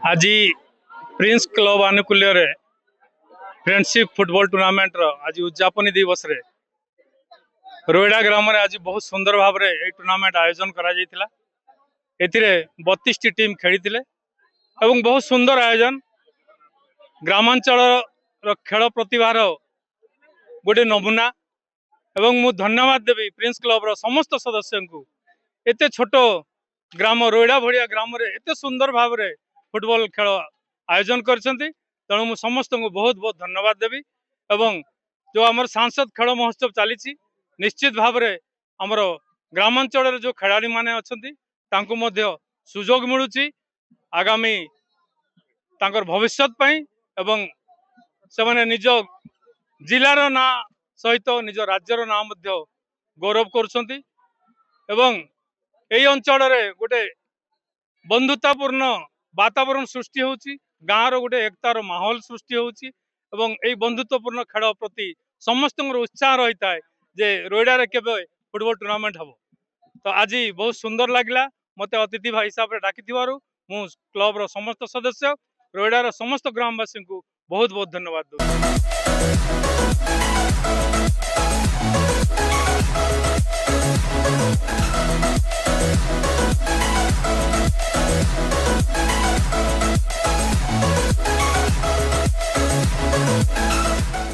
आज prince club आनुकूल्य friendship football tournament आज उद्यापन दिवस रे रोईडा ग्राम रे आज बहुत सुंदर भाव में यह टूर्नामेंट आयोजन करा 32 टी टीम खेली बहुत सुंदर आयोजन ग्रामांचल खेल प्रतिभार गोटे नमूना एवं मु धन्यवाद देवी प्रिंस क्लब समस्त सदस्य को एते छोट ग्राम रोईडा भड़िया ग्राम रे एते सुंदर भाव में फुटबॉल खेल आयोजन करछंती तेणु मु समस्त को बहुत बहुत धन्यवाद देवी एवं जो आमर सांसद खेल महोत्सव चली निश्चित भाव में आमर ग्रामांचल जो खेलाड़ी माने अछंती तांको मध्य सुजोग मिलुची आगामी तांकर भविष्य पई एवं से माने निज जिलार ना सहित निज राज्यर ना मध्य गौरव करछंती एवं एई अंचल रे गोटे बंधुतापूर्ण वातावरण सृष्टि होउची गाँव रो गोटे एकतार माहौल सृष्टि होउची एवं एई बंधुत्वपूर्ण खेल प्रति समस्त उत्साह रही है जे रोईडा रे केबे फुटबॉल टूर्नामेंट हबो। तो आज बहुत सुंदर लगला मते अतिथि भाई हिसाब रे डाकी थिवारु मु क्लब रो समस्त सदस्य रोईडा रो समस्त ग्रामवासी को बहुत बहुत धन्यवाद दूँ।